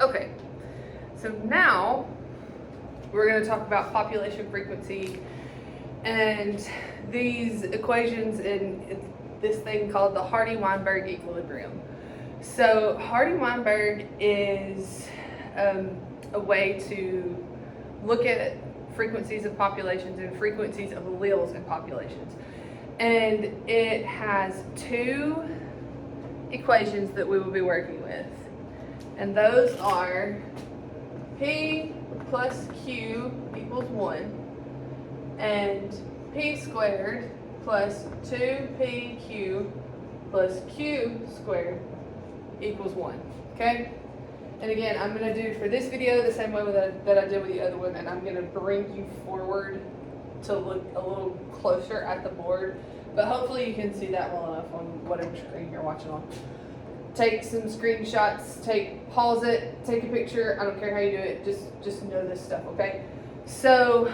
Okay, so now we're going to talk about population frequency and these equations in this thing called the Hardy-Weinberg equilibrium. So Hardy-Weinberg is a way to look at frequencies of populations and frequencies of alleles in populations. And it has two equations that we will be working with. And those are P plus Q equals 1 and P squared plus 2PQ plus Q squared equals 1. Okay? And again, I'm going to do for this video the same way that I did with the other one, and I'm going to bring you forward to look a little closer at the board, but hopefully you can see that well enough on whatever screen you're watching on. Take some screenshots, pause it, take a picture. I don't care how you do it, just know this stuff, okay? So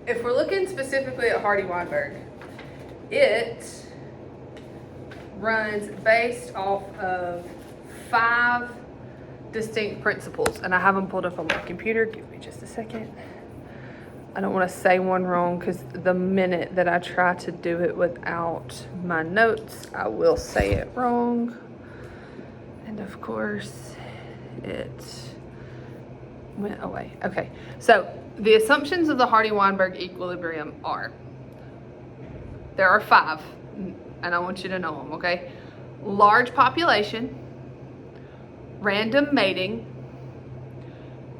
if we're looking specifically at Hardy-Weinberg, it runs based off of 5 distinct principles, and I have them pulled up on my computer. Give me just a second. I don't want to say one wrong because the minute that I try to do it without my notes, I will say it wrong. And of course, it went away. Okay, so the assumptions of the Hardy-Weinberg equilibrium are, there are 5, and I want you to know them, okay? Large population, random mating,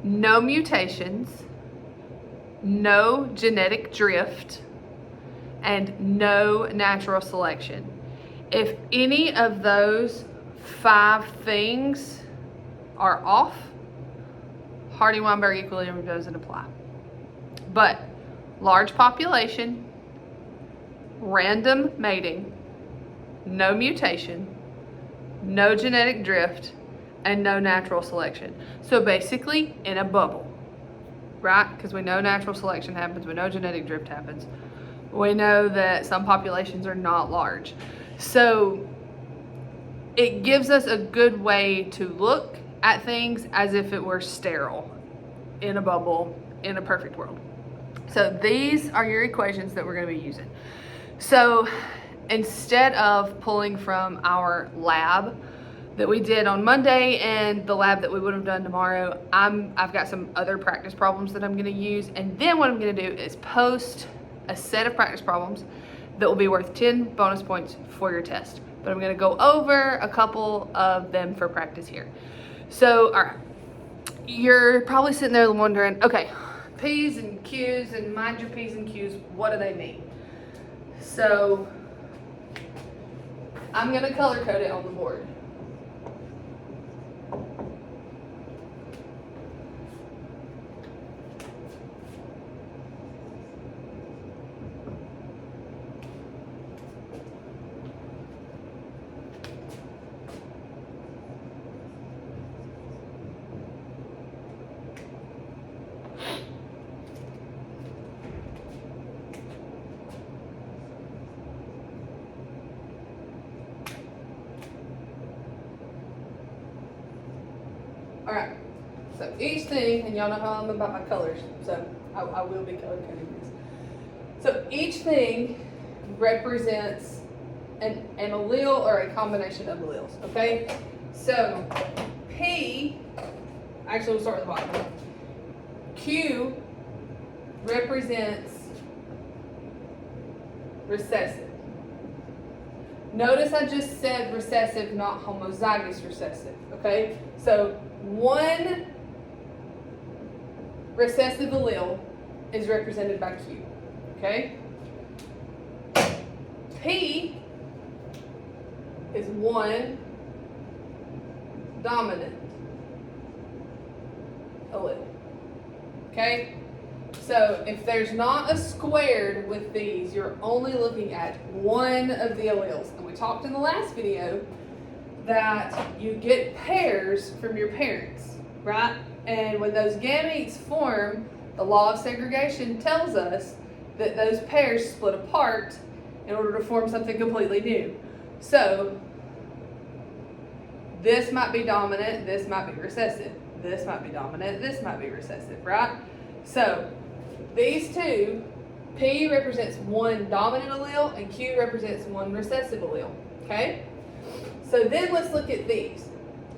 no mutations, no genetic drift, and no natural selection. If any of those 5 things are off, Hardy-Weinberg equilibrium doesn't apply. But large population, random mating, no mutation, no genetic drift, and no natural selection. So basically in a bubble, right? Because we know natural selection happens, we know genetic drift happens, we know that some populations are not large. So it gives us a good way to look at things as if it were sterile in a bubble in a perfect world. So these are your equations that we're going to be using. So instead of pulling from our lab that we did on Monday and the lab that we would have done tomorrow, I've got some other practice problems that I'm going to use, and then what I'm going to do is post a set of practice problems that will be worth 10 bonus points for your test. But I'm going to go over a couple of them for practice here. So, all right, you're probably sitting there wondering, okay, P's and Q's, and mind your P's and Q's, what do they mean? So I'm going to color code it on the board. All right, so each thing, and y'all know how I'm about my colors, so I will be color coding this. So each thing represents an allele or a combination of alleles, okay? So P, actually we'll start with the bottom. Q represents recessive. Notice I just said recessive, not homozygous recessive, okay? So one recessive allele is represented by Q, okay? P is one dominant allele, okay? So if there's not a squared with these, you're only looking at one of the alleles. And we talked in the last video that you get pairs from your parents, right? And when those gametes form, the law of segregation tells us that those pairs split apart in order to form something completely new. So this might be dominant, this might be recessive. This might be dominant, this might be recessive, right? So these two, P represents one dominant allele and Q represents one recessive allele, okay? So then let's look at these.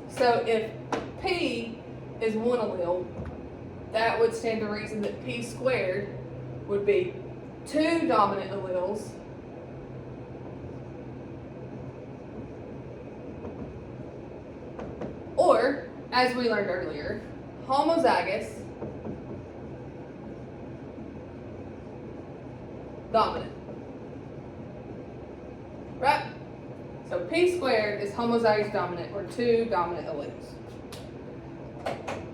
So if P is one allele, that would stand to reason that P squared would be two dominant alleles or, as we learned earlier, homozygous dominant. Right? So P squared is homozygous dominant or two dominant alleles.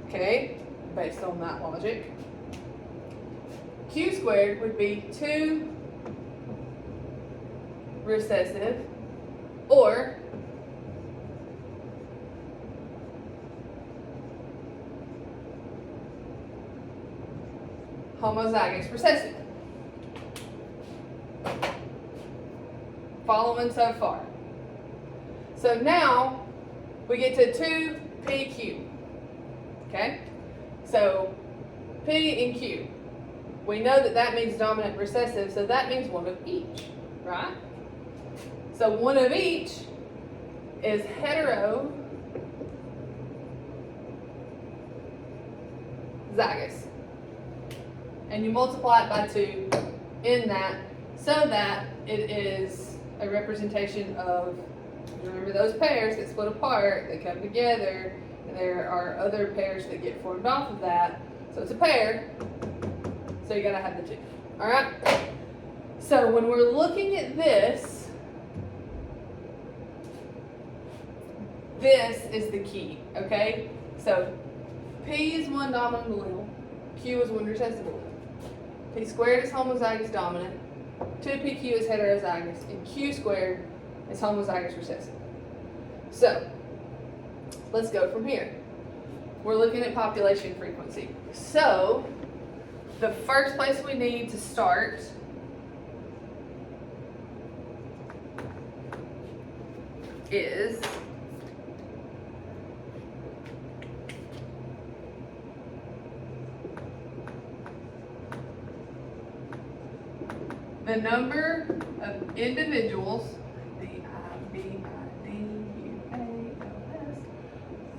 Okay, based on that logic. Q squared would be two recessive or homozygous recessive. Following so far. So now we get to 2PQ. Okay? So P and Q. We know that that means dominant recessive, so that means one of each, right? So one of each is heterozygous. And you multiply it by 2 in that so that it is a representation of, remember those pairs that split apart, they come together, and there are other pairs that get formed off of that. So it's a pair, so you gotta have the 2. Alright? So when we're looking at this is the key, okay? So P is one dominant allele, Q is one recessive allele. P squared is homozygous dominant, 2PQ is heterozygous, and Q squared is homozygous recessive. So, let's go from here. We're looking at population frequency. So, the first place we need to start is the number of individuals,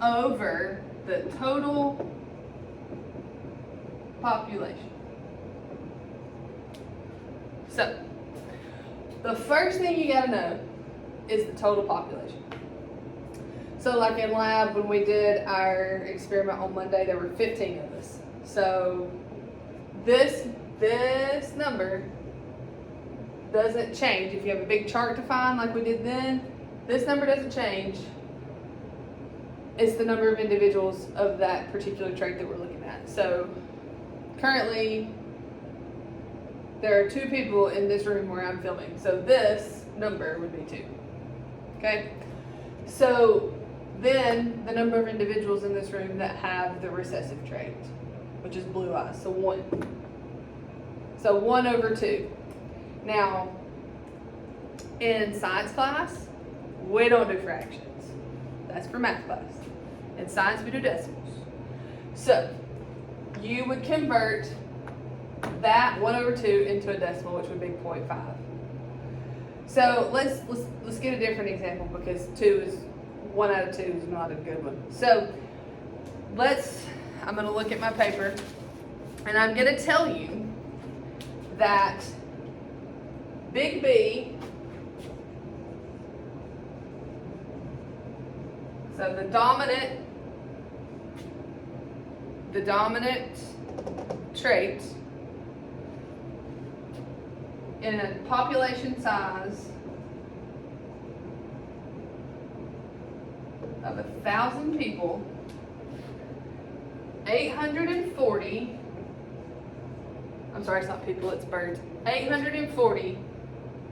over the total population. So, the first thing you gotta know is the total population. So like in lab, when we did our experiment on Monday, there were 15 of us. So this number doesn't change. If you have a big chart to find like we did then, this number doesn't change. It's the number of individuals of that particular trait that we're looking at. So currently there are 2 people in this room where I'm filming. So this number would be 2. Okay? So then the number of individuals in this room that have the recessive trait, which is blue eyes, so 1. So 1 over 2. Now, in science class, we don't do fractions. That's for math class. In science, we do decimals. So, you would convert that 1 over 2 into a decimal, which would be 0.5. So, let's get a different example because 1 out of 2 is not a good one. So, I'm going to look at my paper, and I'm going to tell you that big B, so the dominant trait in a population size of 1,000 people, 840, I'm sorry, it's not people, it's birds, 840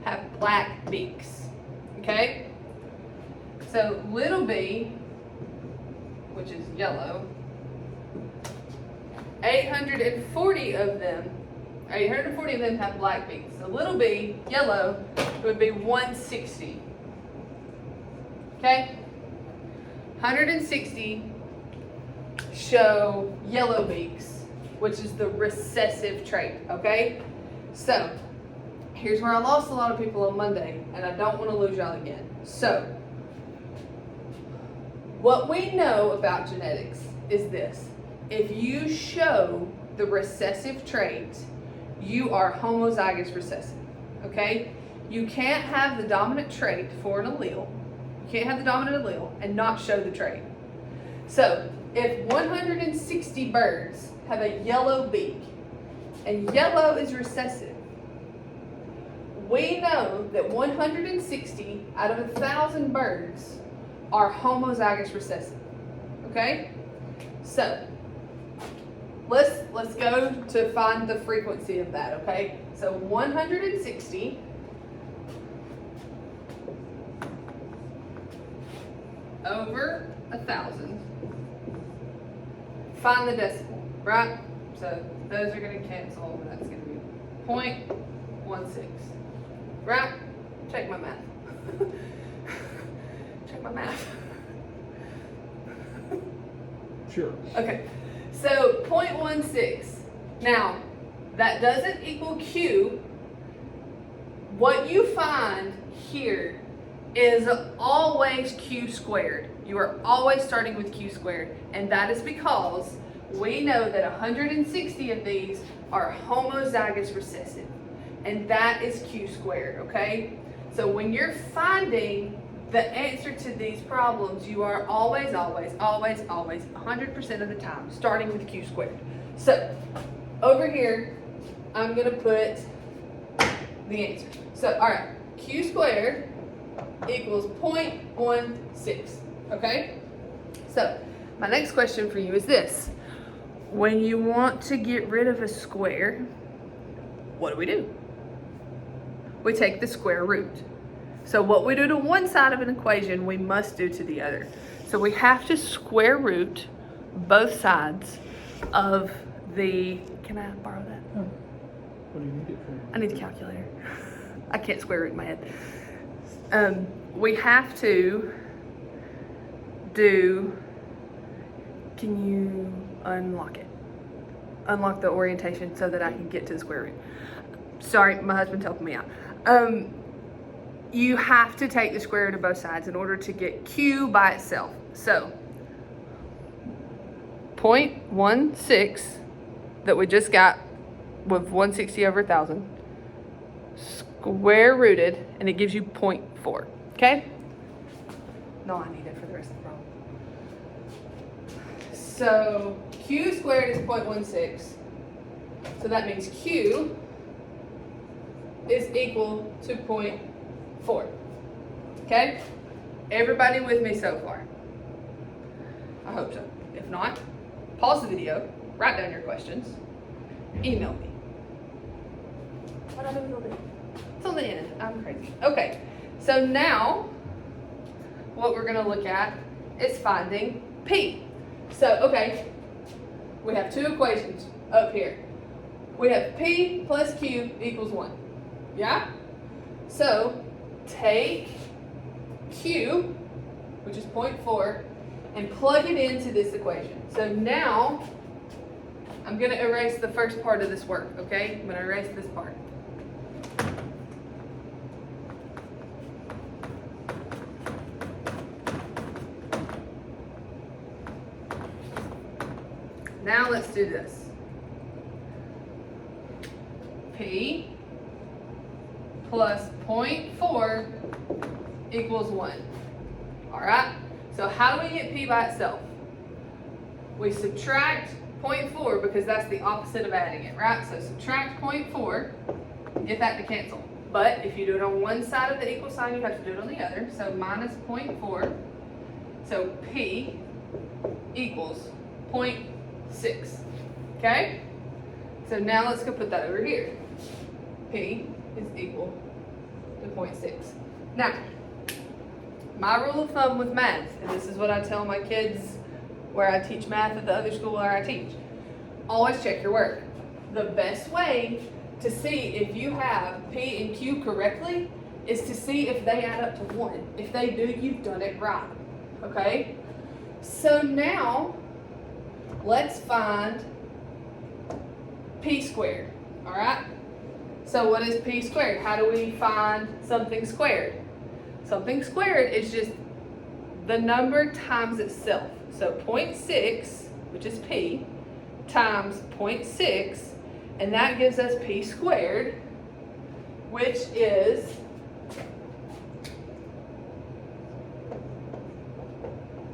have black beaks, okay? So little b, which is yellow, 840 of them have black beaks. So little b, yellow, would be 160. Okay? 160 show yellow beaks, which is the recessive trait, okay? So, here's where I lost a lot of people on Monday, and I don't want to lose y'all again. So, what we know about genetics is this. If you show the recessive trait, you are homozygous recessive, okay? You can't have the dominant trait for an allele. You can't have the dominant allele and not show the trait. So, if 160 birds have a yellow beak, and yellow is recessive, we know that 160 out of 1,000 birds are homozygous recessive, okay? So, let's go to find the frequency of that, okay? So 160 over 1,000. Find the decimal, right? So those are going to cancel, and that's going to be 0.16, right? Check my math. Check my math. Sure. Okay, so 0.16. Now, that doesn't equal Q. What you find here is always Q squared. You are always starting with Q squared, and that is because we know that 160 of these are homozygous recessive, and that is Q squared, okay? So when you're finding the answer to these problems, you are always, 100% of the time, starting with Q squared. So, over here, I'm gonna put the answer. So, all right, Q squared equals 0.16, okay? So, my next question for you is this. When you want to get rid of a square, what do? We take the square root. So what we do to one side of an equation, we must do to the other. So we have to square root both sides of the, can I borrow that? Oh. What do you need it for? I need a calculator. I can't square root in my head. We have to do, can you unlock it? Unlock the orientation so that I can get to the square root. Sorry, my husband's helping me out. You have to take the square root of both sides in order to get Q by itself. So, 0.16 that we just got with 160 over 1,000, square rooted, and it gives you 0.4, okay? No, I need it for the rest of the problem. So, Q squared is 0.16, so that means Q is equal to 0.4. Okay? Everybody with me so far? I hope so. If not, pause the video, write down your questions, email me. What I do with it? It's on the end. I'm crazy. Okay, so now what we're going to look at is finding P. So, okay, we have two equations up here. We have P plus Q equals 1. Yeah? So, take Q, which is 0.4, and plug it into this equation. So now, I'm going to erase the first part of this work, okay? I'm going to erase this part. Now let's do this. P plus 0.4 equals 1. All right? So how do we get P by itself? We subtract 0.4 because that's the opposite of adding it, right? So subtract 0.4, get that to cancel. But if you do it on one side of the equal sign, you have to do it on the other. So minus 0.4. So P equals 0.6. Okay? So now let's go put that over here. P is equal to 0.6. Now, my rule of thumb with math, and this is what I tell my kids where I teach math at the other school where I teach, always check your work. The best way to see if you have P and Q correctly is to see if they add up to 1. If they do, you've done it right. Okay? So now, let's find p squared, all right? So what is p squared? How do we find something squared? Something squared is just the number times itself. So 0.6, which is p, times 0.6, and that gives us p squared, which is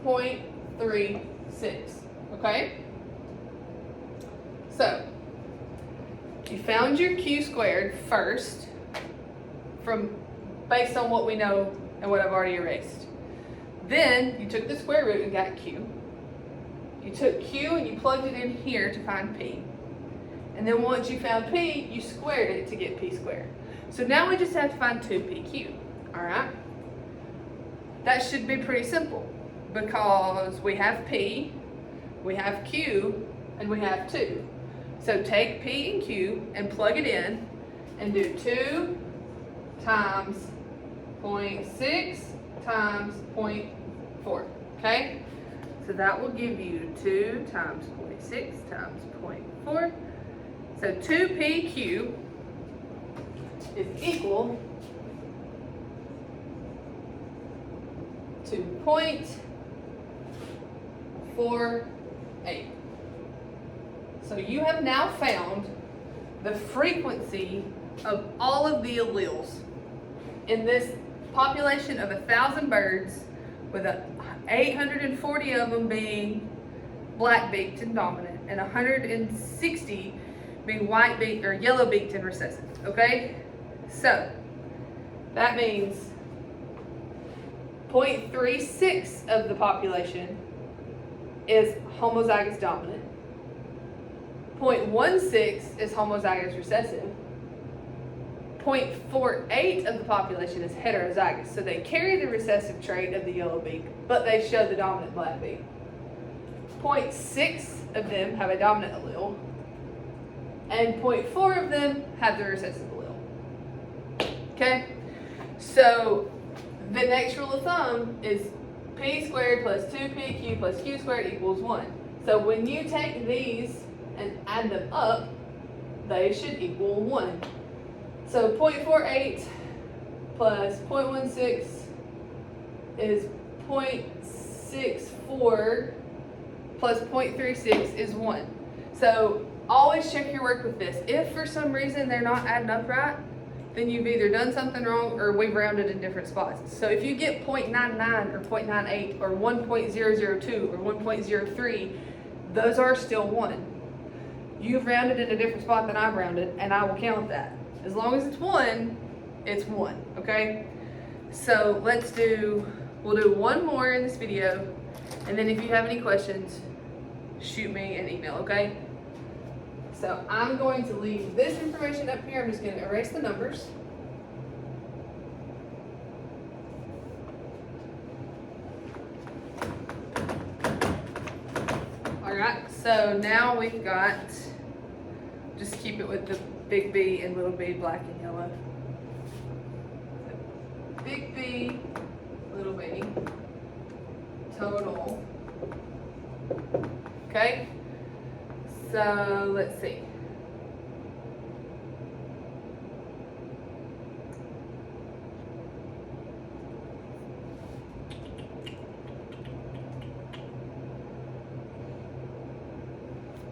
0.36, okay? So, you found your q squared first based on what we know and what I've already erased. Then you took the square root and got q. You took q and you plugged it in here to find p. And then once you found p, you squared it to get p squared. So now we just have to find 2pq, all right? That should be pretty simple because we have p, we have q, and we have 2. So take p and q and plug it in and do 2 times 0.6 times 0.4, okay? So that will give you 2 times 0.6 times 0.4. So 2pq is equal to 0.48. So you have now found the frequency of all of the alleles in this population of 1,000 birds, with 840 of them being black-beaked and dominant, and 160 being white-beaked or yellow-beaked and recessive, okay? So, that means 0.36 of the population is homozygous dominant, 0.16 is homozygous recessive, 0.48 of the population is heterozygous, so they carry the recessive trait of the yellow beak, but they show the dominant black beak. 0.6 of them have a dominant allele, and 0.4 of them have the recessive allele. Okay? So the next rule of thumb is p squared plus 2pq plus q squared equals 1. So when you take these and add them up, they should equal 1. So 0.48 plus 0.16 is 0.64 plus 0.36 is 1. So always check your work with this. If for some reason they're not adding up right, then you've either done something wrong or we've rounded in different spots. So if you get 0.99 or 0.98 or 1.002 or 1.03, those are still 1. You've rounded in a different spot than I've rounded, and I will count that. As long as it's 1, it's 1, okay? So we'll do one more in this video, and then if you have any questions, shoot me an email, okay? So I'm going to leave this information up here. I'm just going to erase the numbers. All right, so now we've got, just keep it with the big B and little b, black and yellow. So big B, little b, total. Okay? So let's see.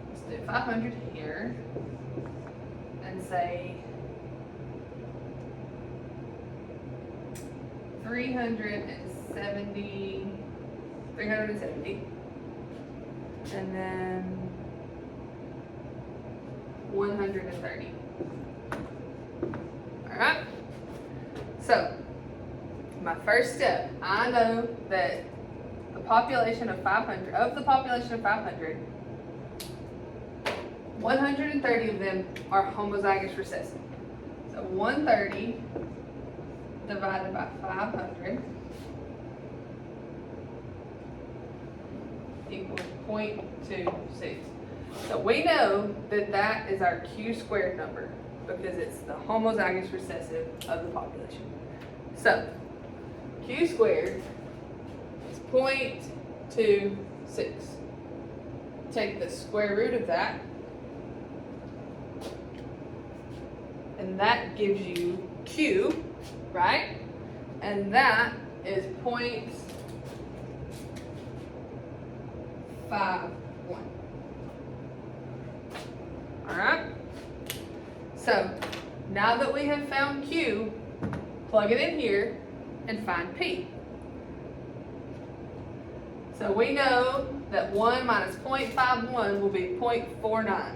Let's do 500 here and say 370, and then 130. All right. So my first step, I know that the population of 500, 130 of them are homozygous recessive. So 130 divided by 500 equals 0.26. So we know that that is our Q squared number because it's the homozygous recessive of the population. So Q squared is 0.26. Take the square root of that, and that gives you Q, right? And that is 0.51. All right? So now that we have found Q, plug it in here and find P. So we know that 1 minus 0.51 will be 0.49.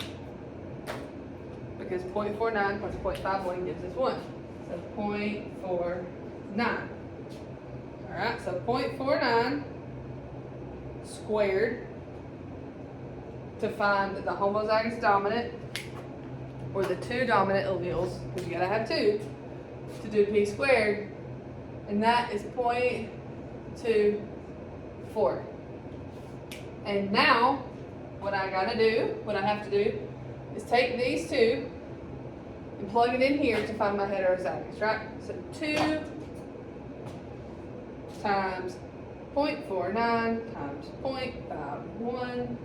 Because 0.49 plus 0.51 gives us 1. So 0.49. Alright, so 0.49 squared to find the homozygous dominant, or the two dominant alleles, because you gotta have two, to do P squared, and that is 0.24. And now, what I have to do, is take these two and plug it in here to find my heterozygous, right? So 2 times 0.49 times 0.51,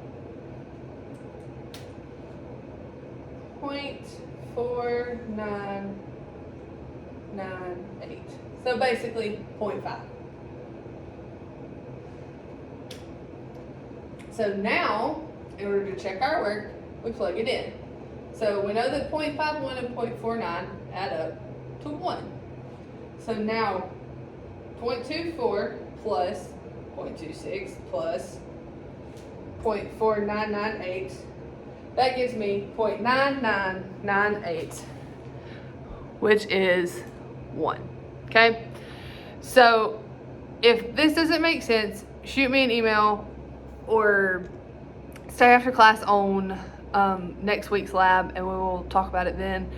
0.4998. So basically 0.5. So now, in order to check our work, we plug it in. So we know that 0.51 and 0.49 add up to 1. So now 0.24 plus 0.26 plus 0.4998, that gives me 0.9998, which is 1. Okay? So if this doesn't make sense, shoot me an email or stay after class on next week's lab, and we will talk about it then.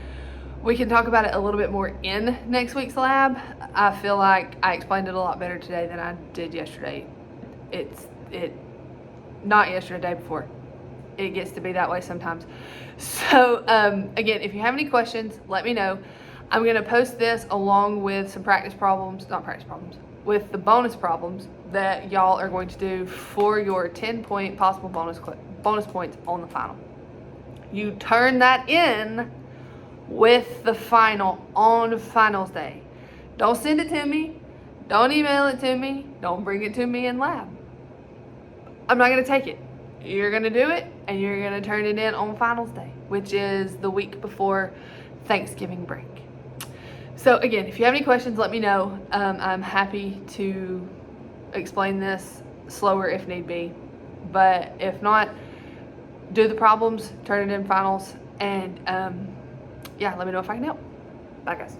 We can talk about it a little bit more in next week's lab. I feel like I explained it a lot better today than I did yesterday. Not yesterday, the day before. It gets to be that way sometimes. So again, if you have any questions, let me know. I'm going to post this along with some with the bonus problems that y'all are going to do for your 10-point possible bonus points on the final. You turn that in with the final on finals day. Don't send it to me. Don't email it to me. Don't bring it to me in lab. I'm not going to take it. You're going to do it, and you're going to turn it in on finals day, which is the week before Thanksgiving break. So again, if you have any questions, let me know. I'm happy to explain this slower if need be. But if not, do the problems, turn it in finals, and yeah, let me know if I can help. Bye guys.